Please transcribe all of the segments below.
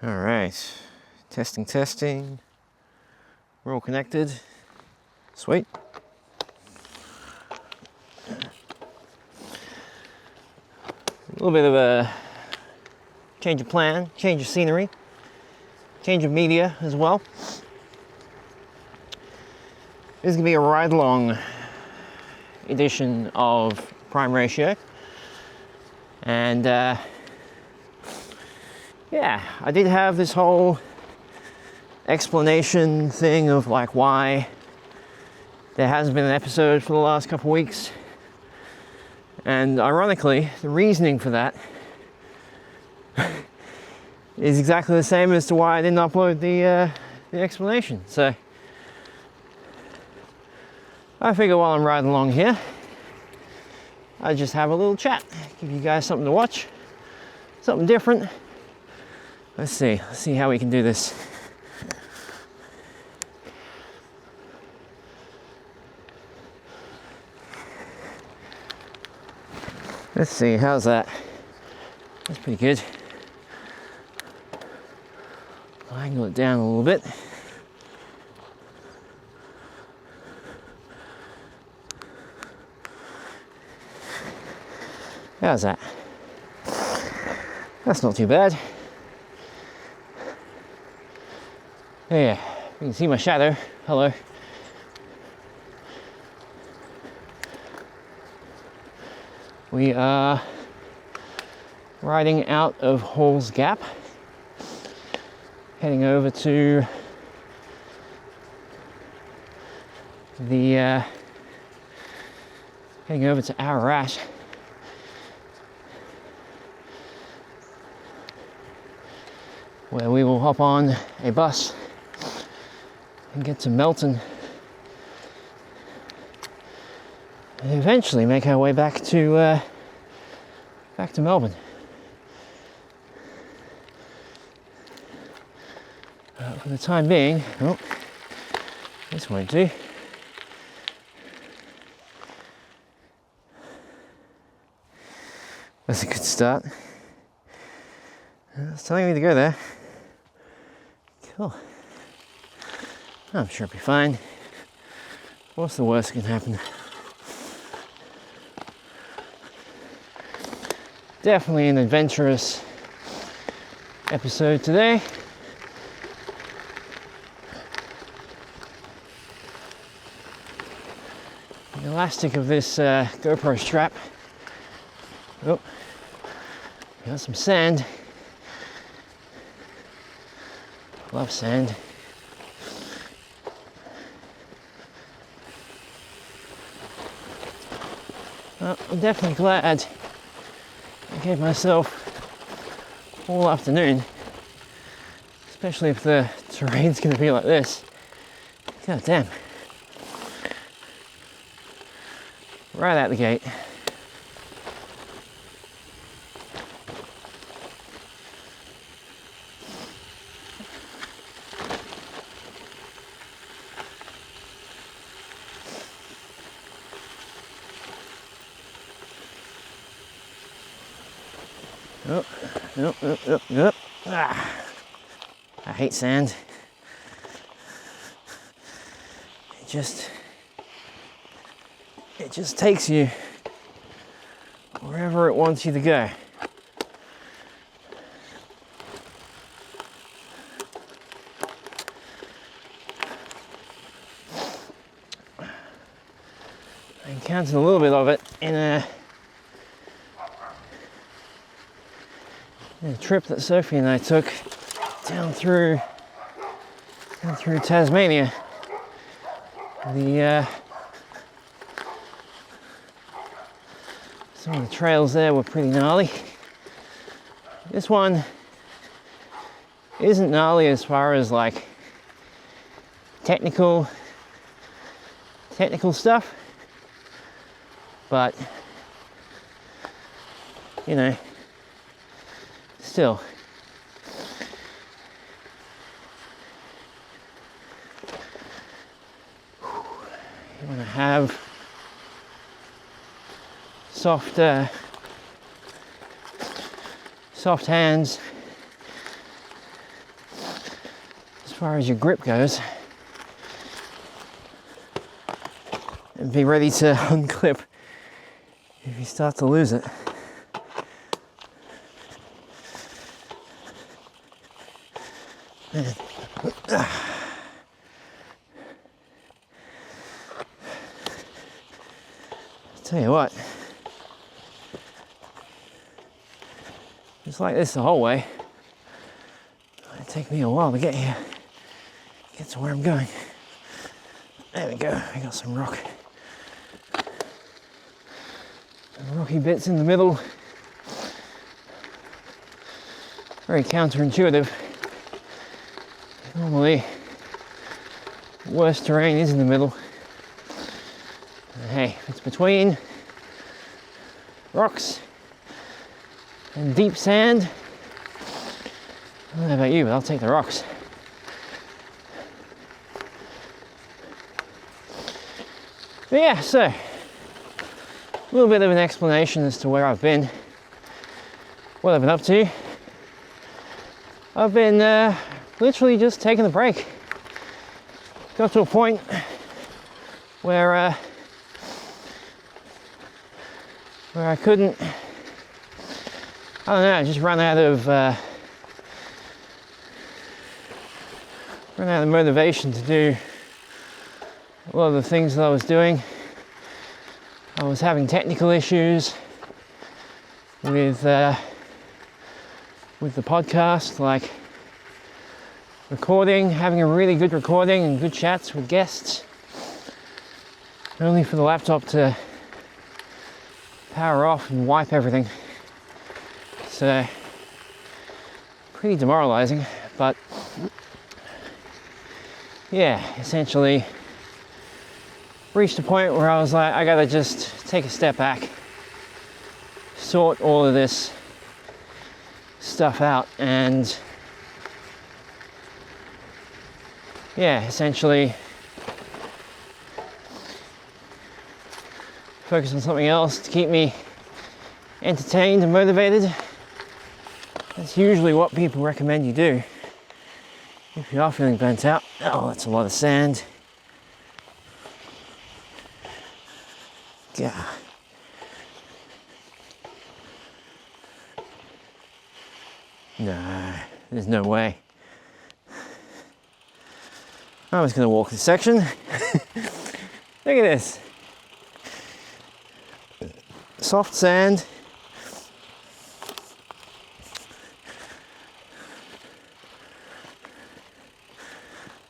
All right, testing. We're all connected. Sweet. A little bit of a change of plan, change of scenery, change of media as well. This is gonna be a ride-along edition of Prime Ratio, and yeah, I did have this whole explanation thing of like why there hasn't been an episode for the last couple of weeks, and ironically the reasoning for that is exactly the same as to why I didn't upload the explanation. So I figure while I'm riding along here, I just have a little chat, give you guys something to watch, something different. Let's see how we can do this. Let's see, how's that? That's pretty good. I'll angle it down a little bit. How's that? That's not too bad. Yeah, you can see my shadow. Hello. We are riding out of Hall's Gap, heading over to Ararat. Where we will hop on a bus and get to Melton, and eventually make our way back to Melbourne. For the time being, oh, this won't do. That's a good start. It's telling me to go there. Cool. I'm sure it'll be fine. What's the worst that can happen? Definitely an adventurous episode today. The elastic of this GoPro strap. Oh, got some sand. Love sand. Well, I'm definitely glad I gave myself all afternoon, especially if the terrain's going to be like this. God damn. Right out the gate. Up. Ah, I hate sand. It just takes you wherever it wants you to go. I encountered a little bit of it in a trip that Sophie and I took down through Tasmania. Some of the trails there were pretty gnarly. This one isn't gnarly as far as like technical stuff, but you know, still. You want to have soft far as your grip goes, and be ready to unclip if you start to lose it. Man. Tell you what, just like this the whole way. It'll take me a while to get here, get to where I'm going. There we go, I got some rock. And rocky bits in the middle. Very counterintuitive. Normally, worst terrain is in the middle. And hey, if it's between rocks and deep sand, I don't know about you, but I'll take the rocks. But yeah, so a little bit of an explanation as to where I've been, what I've been up to. I've been literally just taking a break. Got to a point where I couldn't, I don't know, I just run out of motivation to do a lot of the things that I was doing. I was having technical issues with the podcast, like recording, having a really good recording and good chats with guests, only for the laptop to power off and wipe everything. So pretty demoralizing, but yeah, essentially reached a point where I was like, I gotta just take a step back, sort all of this stuff out, and yeah, essentially focus on something else to keep me entertained and motivated. That's usually what people recommend you do if you are feeling burnt out. Oh, that's a lot of sand. Yeah. No, there's no way. I was going to walk this section. Look at this. Soft sand.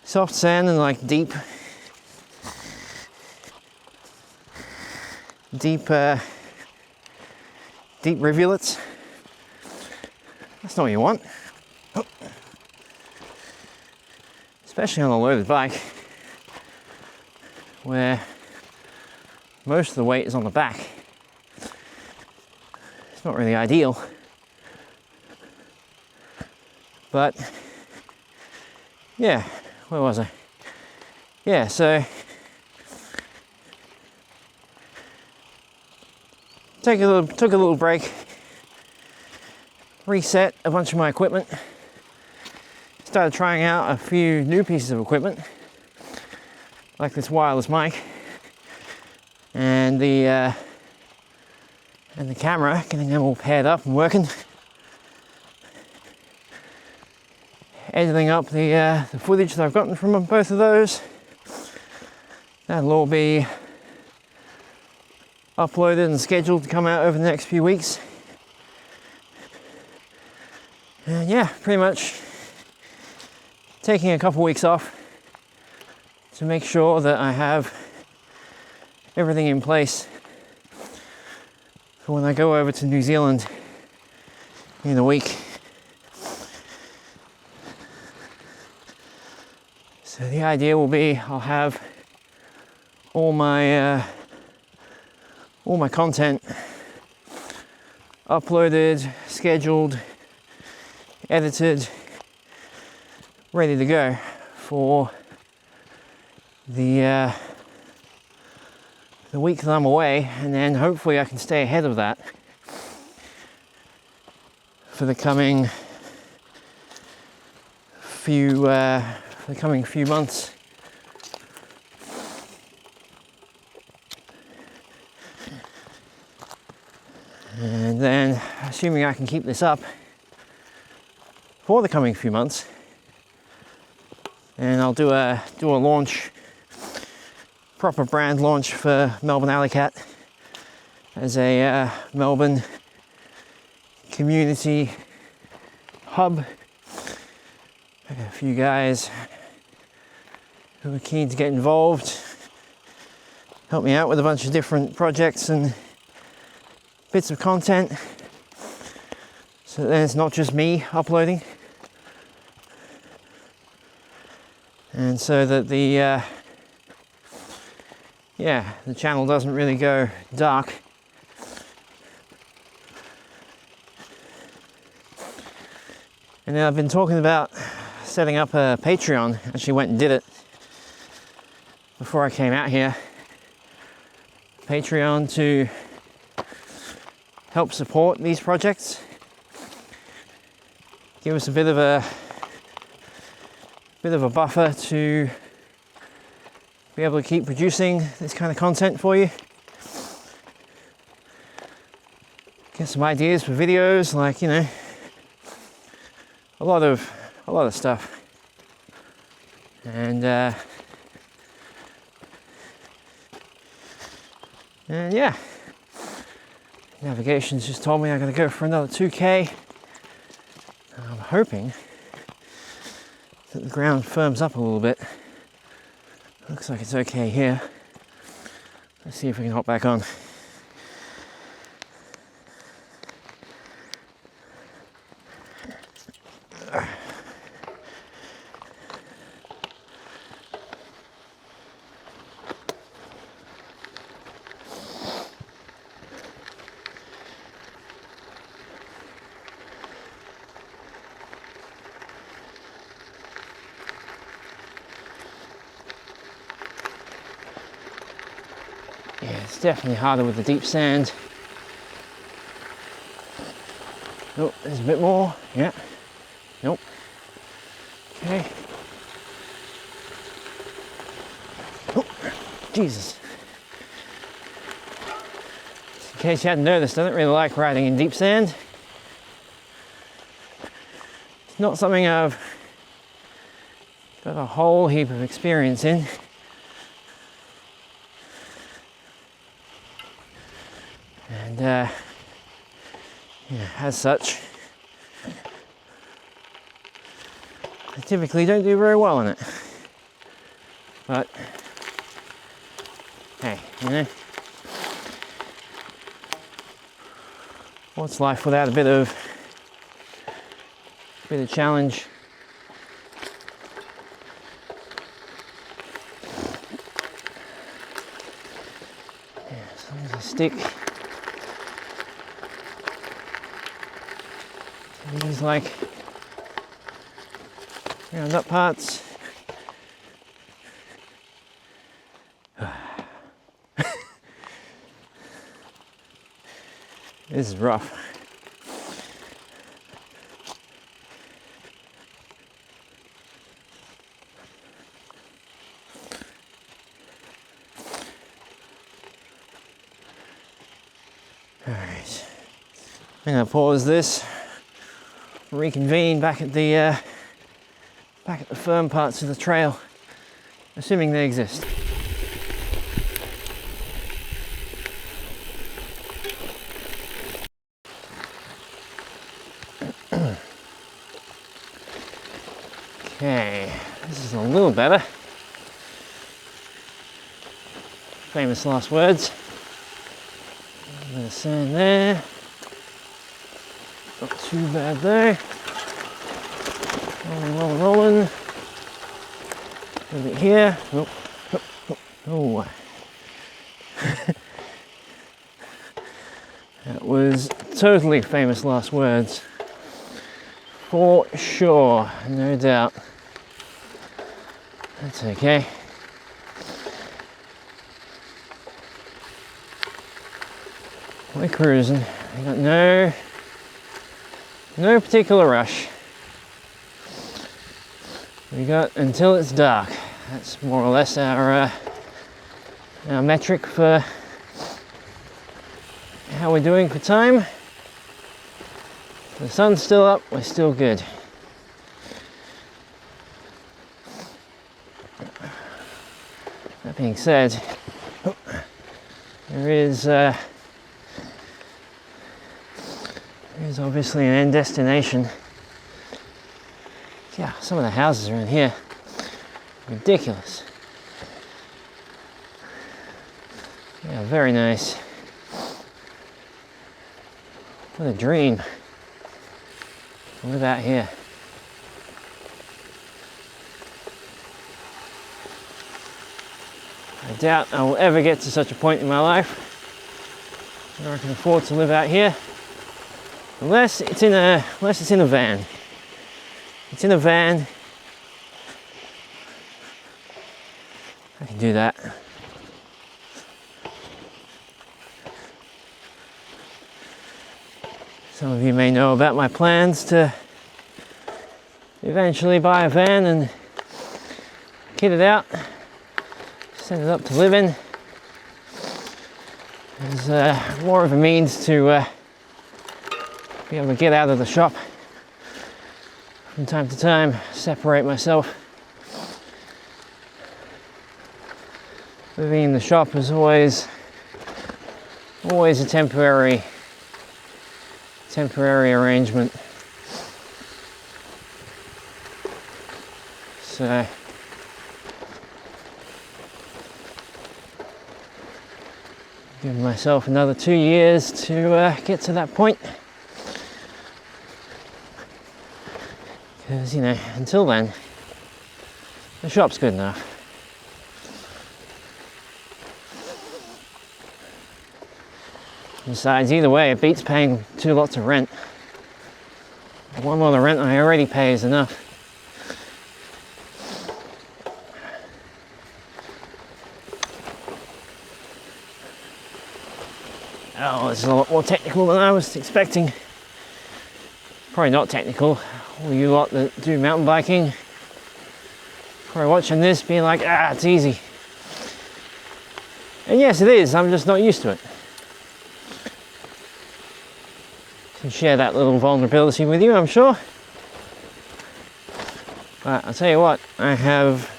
Soft sand and like deep rivulets. That's not what you want. Oh. Especially on a loaded bike, where most of the weight is on the back. It's not really ideal, but yeah, where was I? Yeah, so took a little break, reset a bunch of my equipment, started trying out a few new pieces of equipment, like this wireless mic and the camera, getting them all paired up and working. Editing up the footage that I've gotten from both of those. That'll all be uploaded and scheduled to come out over the next few weeks. And yeah, pretty much taking a couple weeks off to make sure that I have everything in place for when I go over to New Zealand in a week. So the idea will be I'll have all my content uploaded, scheduled, edited, ready to go for the week that I'm away, and then hopefully I can stay ahead of that for the coming few for the coming few months. And then, assuming I can keep this up for the coming few months, and I'll do a launch, proper brand launch for Melbourne Alley Cat as a Melbourne community hub. I got a few guys who are keen to get involved, help me out with a bunch of different projects and bits of content, so then it's not just me uploading, and so that the channel doesn't really go dark. And then I've been talking about setting up a Patreon. Actually went and did it before I came out here. Patreon to help support these projects. Give us a bit of a buffer to be able to keep producing this kind of content for you. Get some ideas for videos, like, you know, a lot of stuff. And yeah, navigation's just told me I gotta go for another 2k. I'm hoping that the ground firms up a little bit. Looks like it's okay here. Let's see if we can hop back on. Yeah, it's definitely harder with the deep sand. Oh, there's a bit more. Yeah. Nope. Okay. Oh, Jesus. Just in case you hadn't noticed, I don't really like riding in deep sand. It's not something I've got a whole heap of experience in. And yeah, as such, I typically don't do very well in it. But hey, you know, what's life without a bit of challenge? Yeah, so there's a stick. These like round up parts. This is rough. All right, I'm gonna pause this. Reconvene back at the firm parts of the trail, assuming they exist. Okay, this is a little better. Famous last words. A bit of sand there. Not too bad there. Rolling. A little bit here. Oh. That was totally famous last words. For sure, no doubt. That's okay. We're cruising. We got no particular rush. We got until it's dark. That's more or less our metric for how we're doing for time. The sun's still up, we're still good. That being said, there is obviously an end destination. Yeah, some of the houses around here, ridiculous. Yeah, very nice. What a dream to live out here. I doubt I will ever get to such a point in my life where I can afford to live out here, unless it's in a van. It's in a van. I can do that. Some of you may know about my plans to eventually buy a van and kit it out, set it up to live in. As more of a means to be able to get out of the shop from time to time, separate myself. Living in the shop is always a temporary arrangement. So give myself another 2 years to get to that point. Because, until then, the shop's good enough. Besides, either way, it beats paying 2 lots of rent. One lot of rent I already pay is enough. Oh, this is a lot more technical than I was expecting. Probably not technical. All you lot that do mountain biking, probably watching this being like, it's easy. And yes, it is, I'm just not used to it. Can share that little vulnerability with you, I'm sure. But I'll tell you what, I have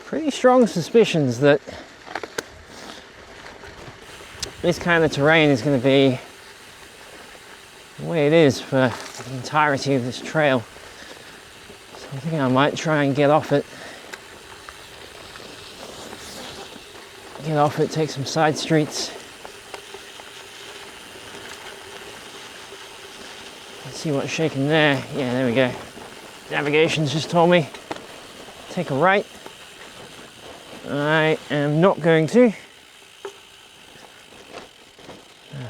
pretty strong suspicions that this kind of terrain is going to be the way it is for the entirety of this trail. So I think I might try and get off it, take some side streets. Let's see what's shaking there. Yeah, there we go. Navigation's just told me take a right. I am not going to.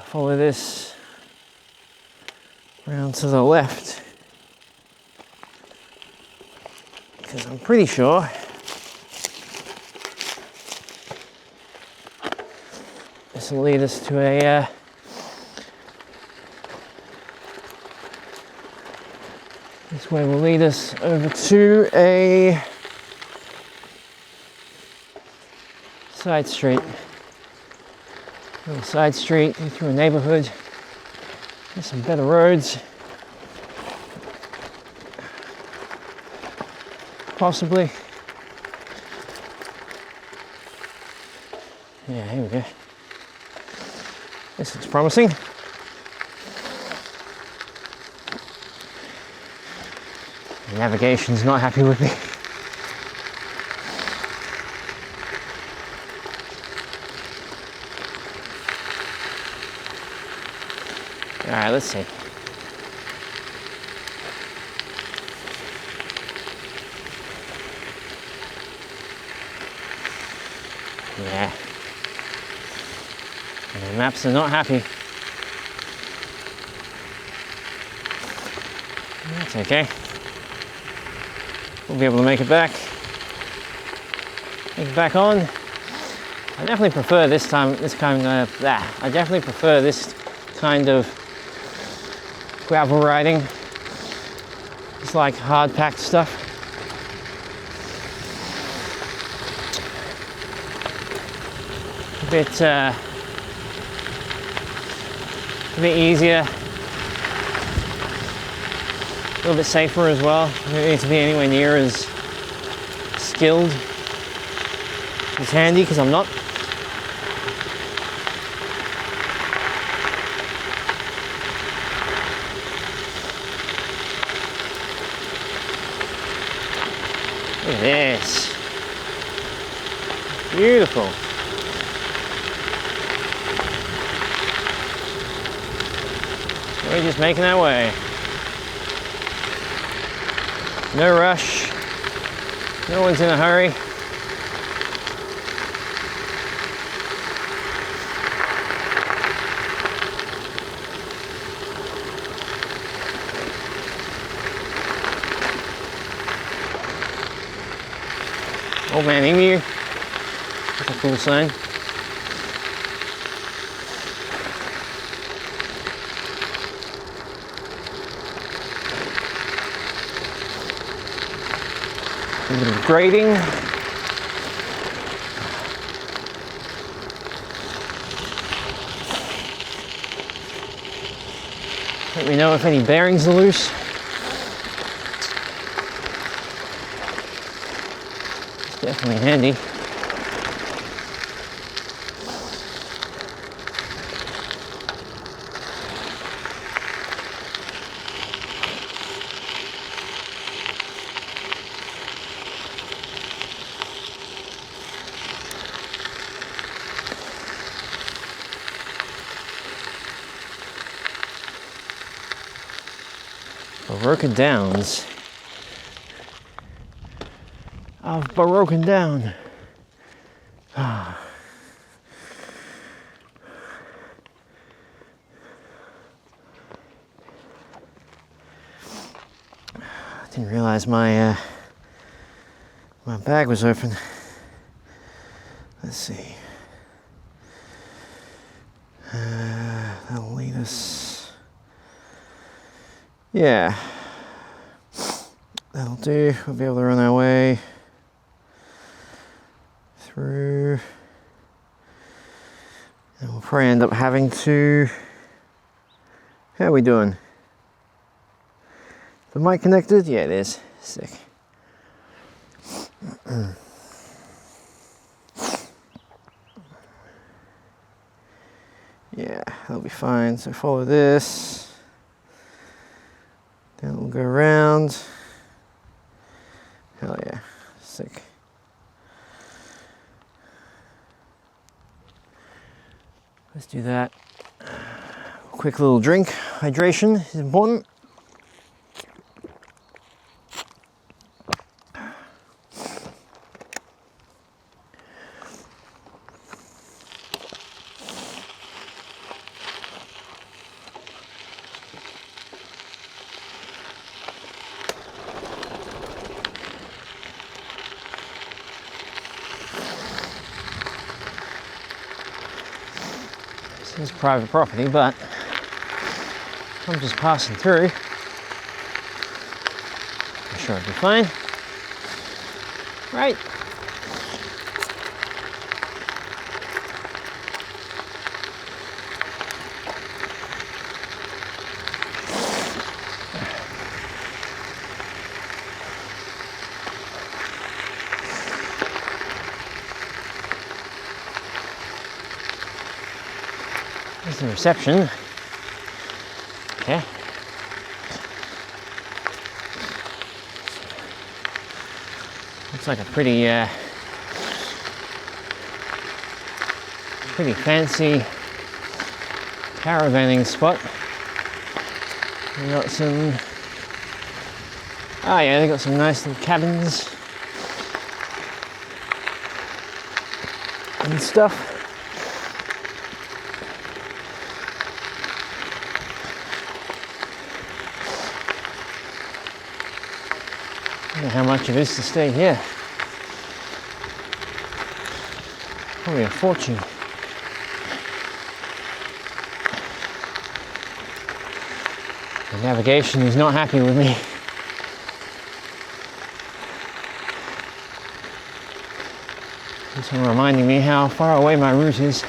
Follow this round to the left, because I'm pretty sure this will lead us to a this way will lead us over to a side street. Little side street through a neighborhood. There's some better roads. Possibly. Yeah, here we go. This looks promising. The navigation's not happy with me. Alright, let's see. Yeah. The maps are not happy. That's okay. We'll be able to make it back. Make it back on. I definitely prefer I definitely prefer this kind of gravel riding. It's like hard packed stuff. a bit easier, a little bit safer as well. You don't need to be anywhere near as skilled. It's handy because I'm not. Look at this. Beautiful. We're just making our way. No rush. No one's in a hurry. Old man emu. That's a cool sign. A little grading. Let me know if any bearings are loose. It's definitely handy. Broken Downs. I've broken down. Didn't realize my bag was open. Let's see. That'll lead us. Yeah. That'll do. We'll be able to run our way through. And we'll probably end up having to. How are we doing? The mic connected? Yeah, it is. Sick. Yeah, that'll be fine. So follow this. Then we'll go around. Hell yeah, sick. Let's do that. Quick little drink. Hydration is important. This is private property, but I'm just passing through. I'm sure it'll be fine. Right. There's the reception. Okay. Looks like a pretty fancy caravanning spot. We got some. Oh yeah, they got some nice little cabins and stuff. I don't know how much it is to stay here. Probably a fortune. The navigation is not happy with me. It's reminding me how far away my route is.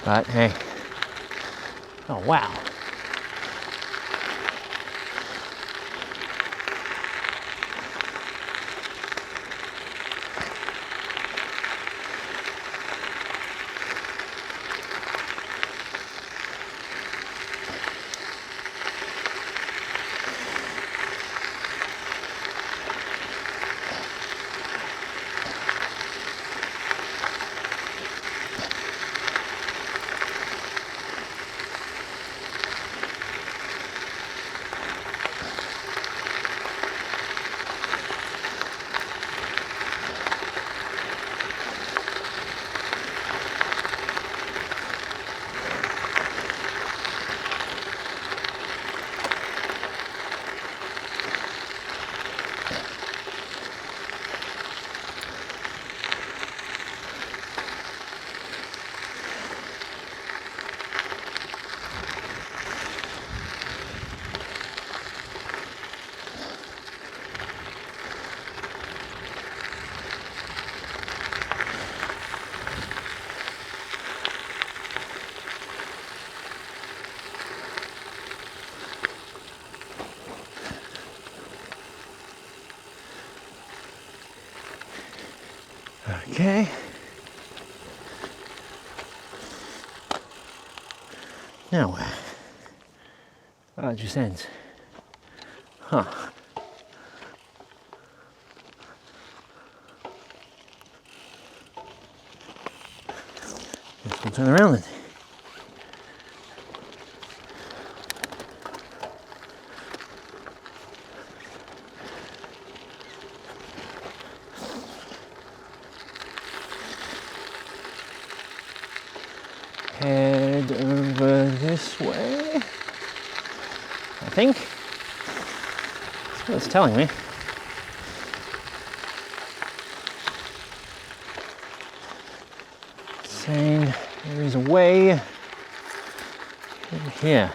But hey, oh wow. Okay. Now where? Oh, it just ends. Huh. Guess we'll turn around then. Head over this way, I think. That's what it's telling me. It's saying there is a way over here.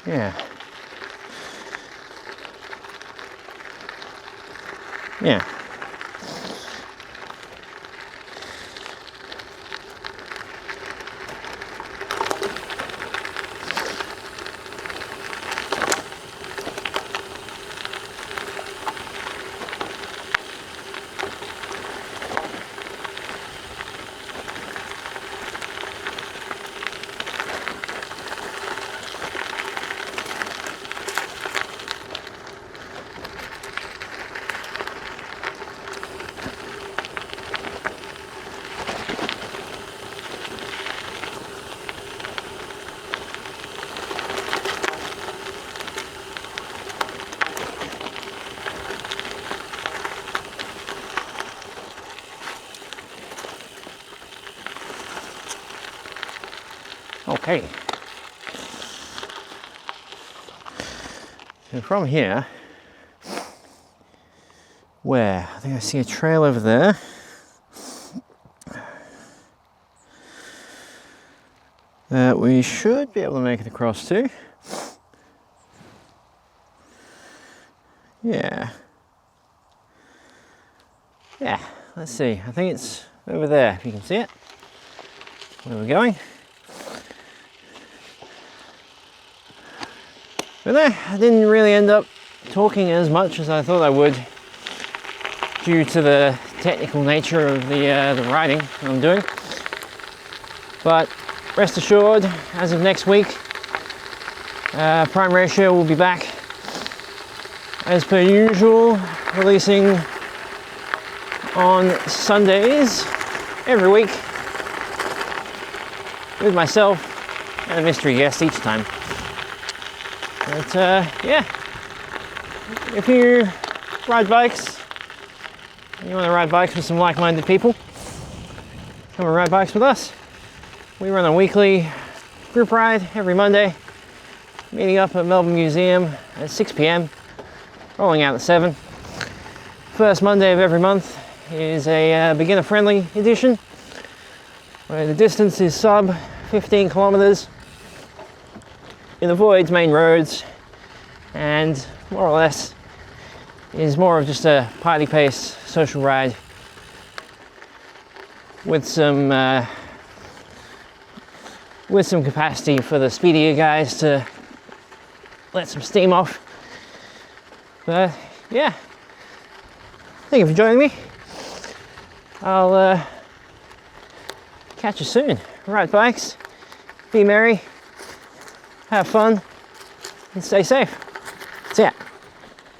Yeah. Yeah. Okay. So from here, where? I think I see a trail over there. That we should be able to make it across to. Yeah. Yeah, let's see. I think it's over there, if you can see it. Where we're going. But no, I didn't really end up talking as much as I thought I would due to the technical nature of the riding that I'm doing. But rest assured, as of next week, Prime Ratio will be back as per usual, releasing on Sundays every week with myself and a mystery guest each time. But yeah, if you ride bikes, and you want to ride bikes with some like-minded people, come and ride bikes with us. We run a weekly group ride every Monday, meeting up at Melbourne Museum at 6 p.m, rolling out at 7. First Monday of every month is a beginner-friendly edition, where the distance is sub 15 kilometers. It avoids main roads and more or less is more of just a party pace social ride with some capacity for the speedier guys to let some steam off. But yeah, thank you for joining me. I'll catch you soon. Ride bikes, be merry, have fun, and stay safe. See ya.